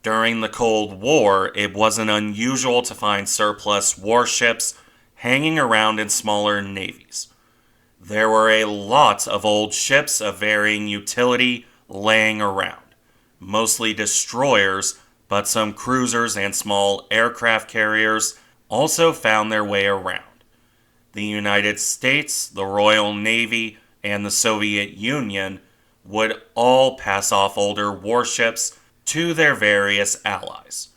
During the Cold War, it wasn't unusual to find surplus warships hanging around in smaller navies. There were a lot of old ships of varying utility laying around, mostly destroyers, but some cruisers and small aircraft carriers also found their way around. The United States, the Royal Navy, and the Soviet Union would all pass off older warships to their various allies.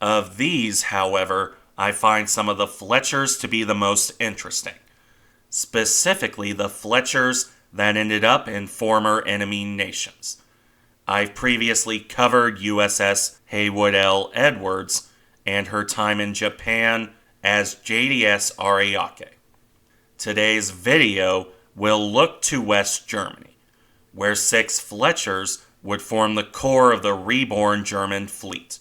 Of these, however, I find some of the Fletchers to be the most interesting, specifically the Fletchers that ended up in former enemy nations. I've previously covered USS Heywood L. Edwards and her time in Japan as JDS Ariake. Today's video will look to West Germany, where 6 Fletchers would form the core of the reborn German fleet.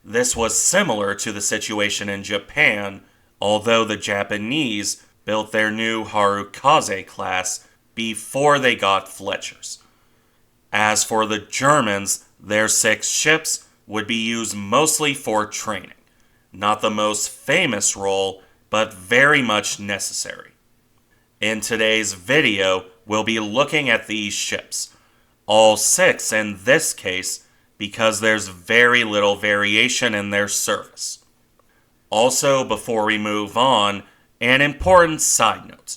This was similar to the situation in Japan, although the Japanese built their new Harukaze class before they got Fletchers. As for the Germans, their 6 ships would be used mostly for training. Not the most famous role, but very much necessary. In today's video, we'll be looking at these ships. All 6 in this case, because there's very little variation in their service. Also, before we move on, an important side note.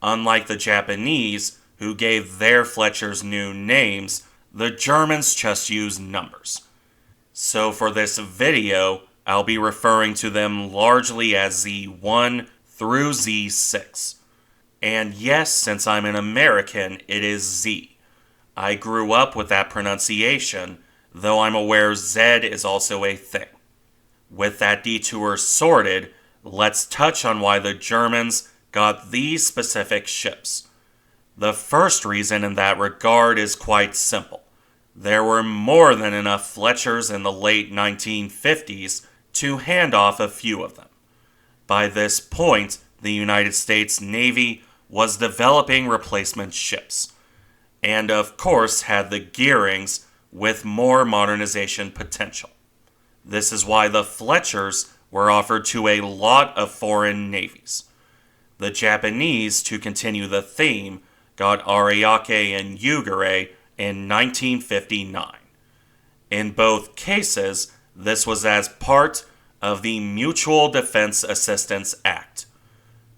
Unlike the Japanese, who gave their Fletchers new names, the Germans just use numbers. So for this video, I'll be referring to them largely as Z1 through Z6. And yes, since I'm an American, it is Z. I grew up with that pronunciation, though I'm aware Z is also a thing. With that detour sorted, let's touch on why the Germans got these specific ships. The first reason in that regard is quite simple. There were more than enough Fletchers in the late 1950s to hand off a few of them. By this point, the United States Navy was developing replacement ships, and of course had the gearings with more modernization potential. This is why the Fletchers were offered to a lot of foreign navies. The Japanese, to continue the theme, got Ariake and Yugure in 1959. In both cases, this was as part of the Mutual Defense Assistance Act,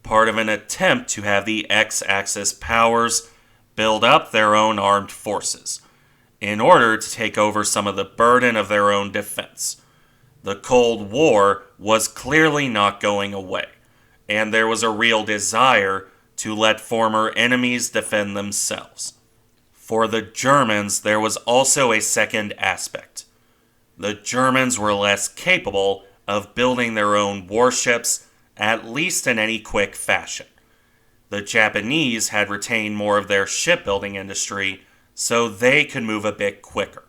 part of an attempt to have the X-Axis powers build up their own armed forces, in order to take over some of the burden of their own defense. The Cold War was clearly not going away, and there was a real desire to let former enemies defend themselves. For the Germans, there was also a second aspect. The Germans were less capable of building their own warships, at least in any quick fashion. The Japanese had retained more of their shipbuilding industry, so they could move a bit quicker.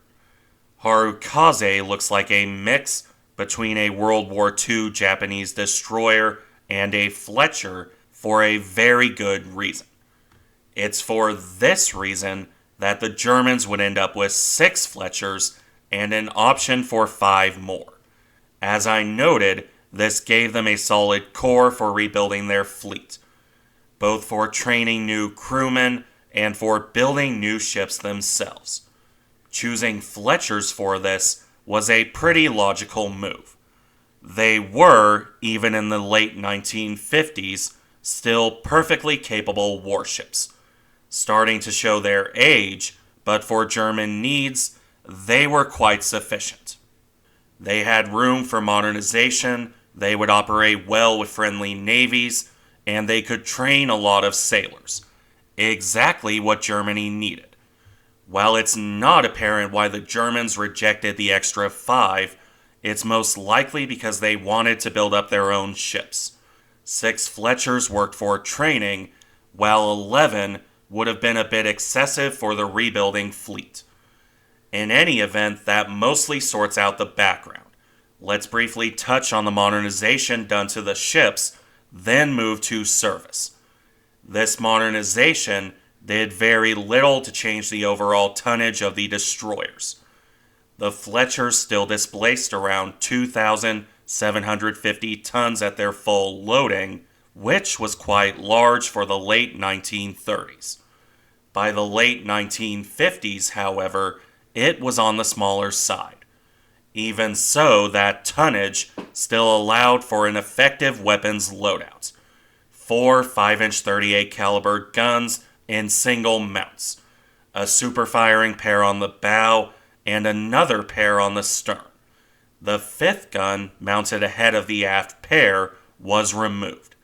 Harukaze looks like a mix between a World War II Japanese destroyer and a Fletcher for a very good reason. It's for this reason that the Germans would end up with 6 Fletchers and an option for 5 more. As I noted, this gave them a solid core for rebuilding their fleet, both for training new crewmen and for building new ships themselves. Choosing Fletchers for this was a pretty logical move. They were, even in the late 1950s, still perfectly capable warships, starting to show their age, but for German needs, they were quite sufficient. They had room for modernization, they would operate well with friendly navies, and they could train a lot of sailors. Exactly what Germany needed. While it's not apparent why the Germans rejected the extra 5, it's most likely because they wanted to build up their own ships. 6 Fletchers worked for training, while 11 would have been a bit excessive for the rebuilding fleet. In any event, that mostly sorts out the background. Let's briefly touch on the modernization done to the ships, then move to service. This modernization did very little to change the overall tonnage of the destroyers. the Fletchers still displaced around 2,750 tons at their full loading, which was quite large for the late 1930s. By the late 1950s, however, it was on the smaller side. Even so, that tonnage still allowed for an effective weapons loadout. 4 5-inch 38 caliber guns in single mounts, a super firing pair on the bow, and another pair on the stern. The fifth gun, mounted ahead of the aft pair, was removed.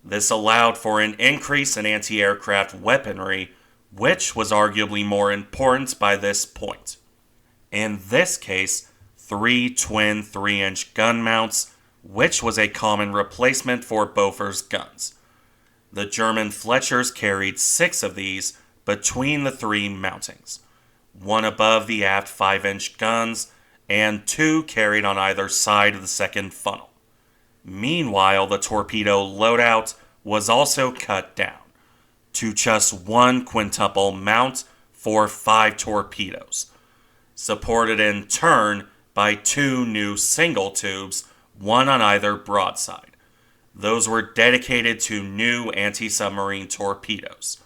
This allowed for an increase in anti-aircraft weaponry, which was arguably more important by this point. In this case, 3 twin 3-inch gun mounts, which was a common replacement for Bofors guns. The German Fletchers carried 6 of these between the 3 mountings, 1 above the aft 5-inch guns, and 2 carried on either side of the second funnel. Meanwhile, the torpedo loadout was also cut down to just 1 quintuple mount for 5 torpedoes, supported in turn by 2 new single tubes, 1 on either broadside. Those were dedicated to new anti-submarine torpedoes,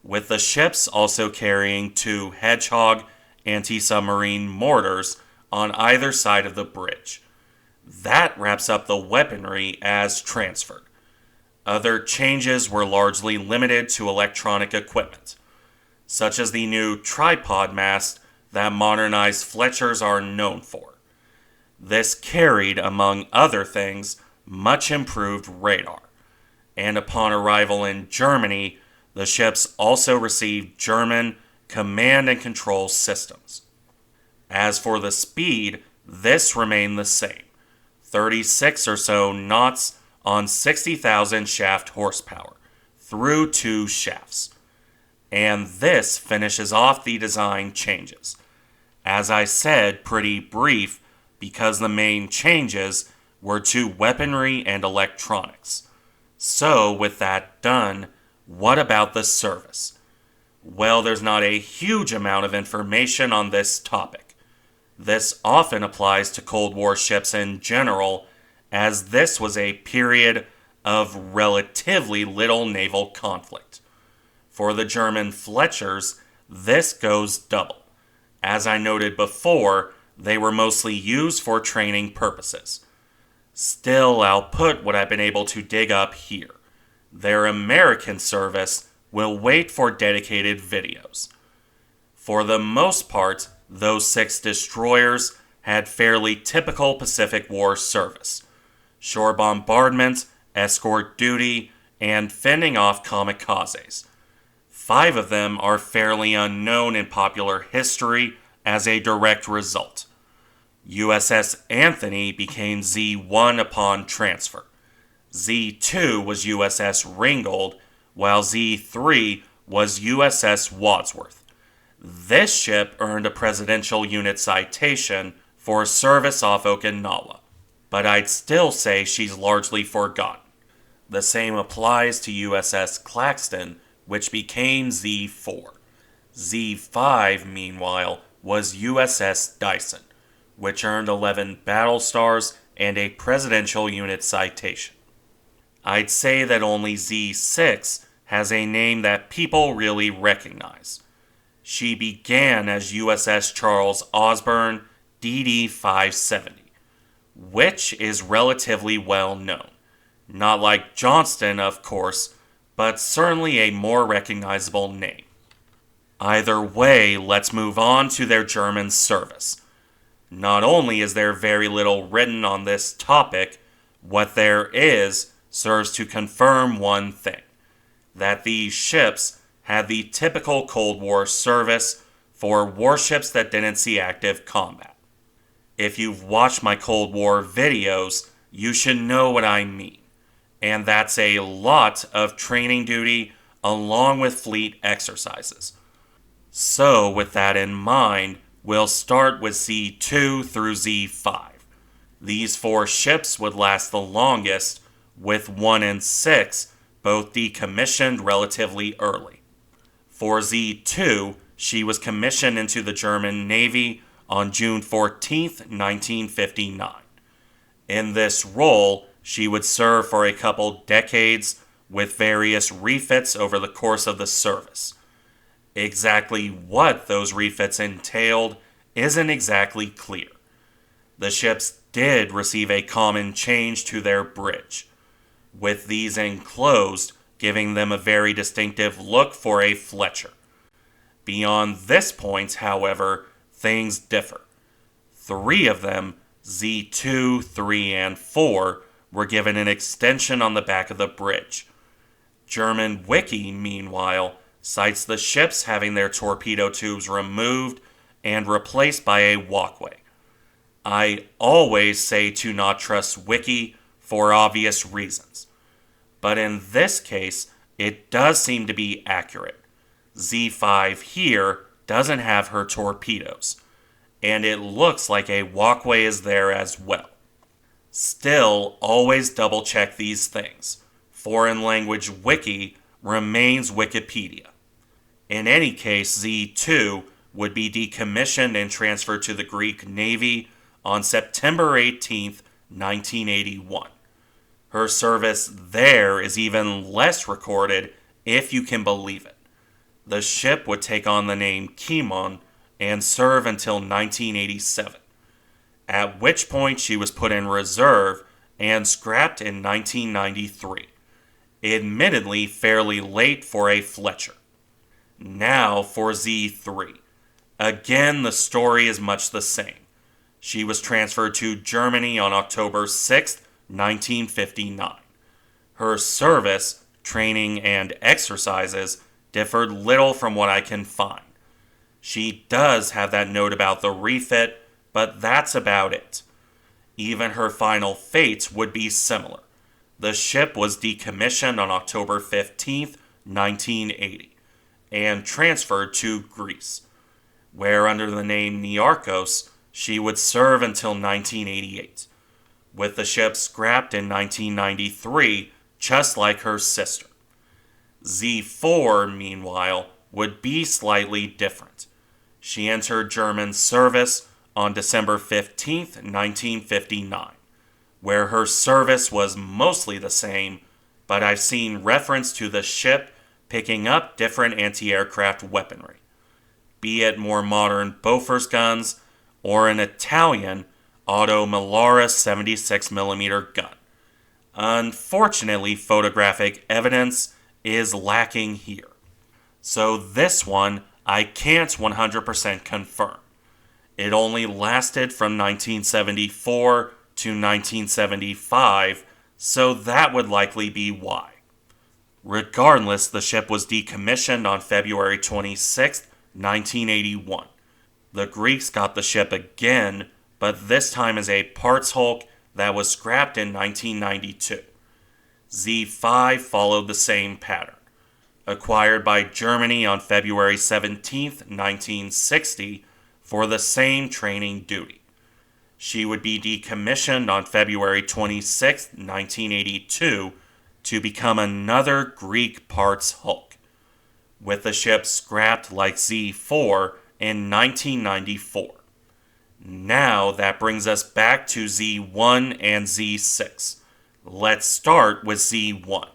with the ships also carrying 2 Hedgehog anti-submarine mortars on either side of the bridge. That wraps up the weaponry as transferred. Other changes were largely limited to electronic equipment, such as the new tripod mast that modernized Fletchers are known for. This carried, among other things, much improved radar, and upon arrival in Germany, the ships also received German command and control systems. As for the speed, this remained the same, 36 or so knots on 60,000 shaft horsepower, through 2 shafts. And this finishes off the design changes. As I said, pretty brief, because the main changes were to weaponry and electronics. So, with that done, what about the service? Well, there's not a huge amount of information on this topic. This often applies to Cold War ships in general, as this was a period of relatively little naval conflict. For the German Fletchers, this goes double. As I noted before, they were mostly used for training purposes. Still, I'll put what I've been able to dig up here. Their American service will wait for dedicated videos. For the most part, those 6 destroyers had fairly typical Pacific War service: shore bombardment, escort duty, and fending off kamikazes. 5 of them are fairly unknown in popular history as a direct result. USS Anthony became Z-1 upon transfer. Z-2 was USS Ringgold, while Z-3 was USS Wadsworth. This ship earned a Presidential Unit Citation for service off Okinawa, but I'd still say she's largely forgotten. The same applies to USS Claxton, which became Z-4. Z-5, meanwhile, was USS Dyson, which earned 11 battle stars and a Presidential Unit Citation. I'd say that only Z-6 has a name that people really recognize. She began as USS Charles Osborne DD-570, which is relatively well known. Not like Johnston, of course, but certainly a more recognizable name. Either way, let's move on to their German service. Not only is there very little written on this topic, what there is serves to confirm one thing: that these ships had the typical Cold War service for warships that didn't see active combat. If you've watched my Cold War videos, you should know what I mean. And that's a lot of training duty along with fleet exercises. So, with that in mind, we'll start with Z2 through Z5. These 4 ships would last the longest, with 1 and 6 both decommissioned relatively early. For Z2, she was commissioned into the German Navy on June 14th, 1959. In this role, she would serve for a couple decades with various refits over the course of the service. Exactly what those refits entailed isn't exactly clear. The ships did receive a common change to their bridge, with these enclosed giving them a very distinctive look for a Fletcher. Beyond this point, however, things differ. 3 of them, Z2, 3, and 4, were given an extension on the back of the bridge. German Wiki, meanwhile, cites the ships having their torpedo tubes removed and replaced by a walkway. I always say to not trust Wiki for obvious reasons, but in this case, it does seem to be accurate. Z5 here doesn't have her torpedoes, and it looks like a walkway is there as well. Still, always double check these things. Foreign language wiki remains Wikipedia. In any case, Z2 would be decommissioned and transferred to the Greek Navy on September 18, 1981. Her service there is even less recorded, if you can believe it. The ship would take on the name Kimon and serve until 1987, at which point she was put in reserve and scrapped in 1993. Admittedly fairly late for a Fletcher. Now for Z3. Again, the story is much the same. She was transferred to Germany on October 6, 1959. Her service, training, and exercises differed little from what I can find. She does have that note about the refit, but that's about it. Even her final fate would be similar. The ship was decommissioned on October 15, 1980, and transferred to Greece, where under the name Niarchos, she would serve until 1988, with the ship scrapped in 1993, just like her sister. Z4, meanwhile, would be slightly different. She entered German service on December 15, 1959, where her service was mostly the same, but I've seen reference to the ship picking up different anti-aircraft weaponry, be it more modern Bofors guns or an Italian Otto Melara 76mm gun. Unfortunately, photographic evidence is lacking here, so this one I can't 100% confirm. It only lasted from 1974 to 1975, so that would likely be why. Regardless, the ship was decommissioned on February 26, 1981. The Greeks got the ship again, but this time as a parts hulk that was scrapped in 1992. Z5 followed the same pattern. Acquired by Germany on February 17, 1960, for the same training duty. She would be decommissioned on February 26, 1982, to become another Greek parts hulk, with the ship scrapped like Z4 in 1994. Now that brings us back to Z1 and Z6. Let's start with Z1.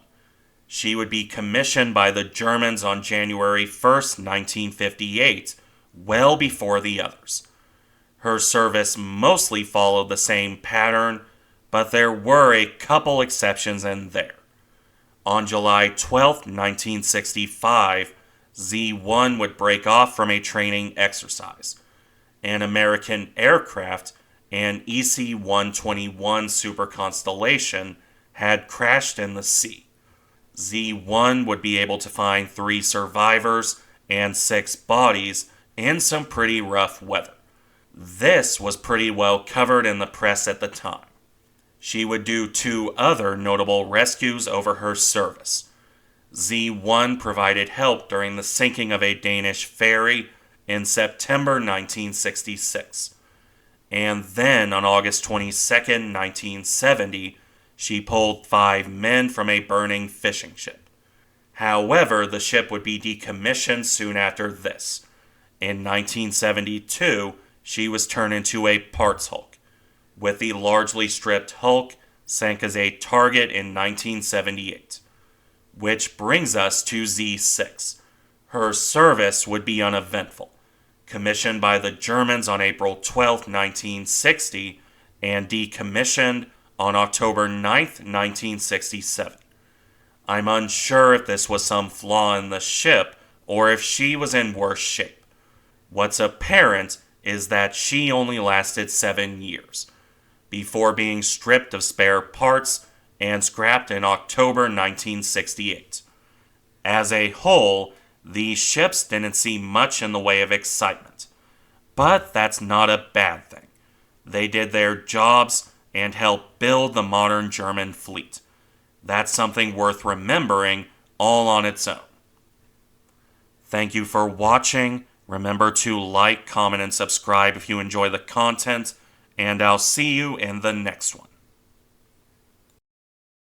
She would be commissioned by the Germans on January 1st, 1958, well before the others. Her service mostly followed the same pattern, but there were a couple exceptions in there. On July 12, 1965, Z1 would break off from a training exercise. An American aircraft, an EC-121 Super Constellation, had crashed in the sea. Z1 would be able to find 3 survivors and 6 bodies in some pretty rough weather. This was pretty well covered in the press at the time. She would do 2 other notable rescues over her service. Z1 provided help during the sinking of a Danish ferry in September 1966. And then on August 22, 1970, she pulled 5 men from a burning fishing ship. However, the ship would be decommissioned soon after this. In 1972, she was turned into a parts hulk, with the largely stripped hulk sank as a target in 1978. Which brings us to Z6. Her service would be uneventful, commissioned by the Germans on April 12, 1960, and decommissioned on October 9, 1967. I'm unsure if this was some flaw in the ship or if she was in worse shape. What's apparent is that she only lasted 7 years, before being stripped of spare parts and scrapped in October 1968. As a whole, these ships didn't see much in the way of excitement. But that's not a bad thing. They did their jobs and helped build the modern German fleet. That's something worth remembering all on its own. Thank you for watching. Remember to like, comment, and subscribe if you enjoy the content, and I'll see you in the next one.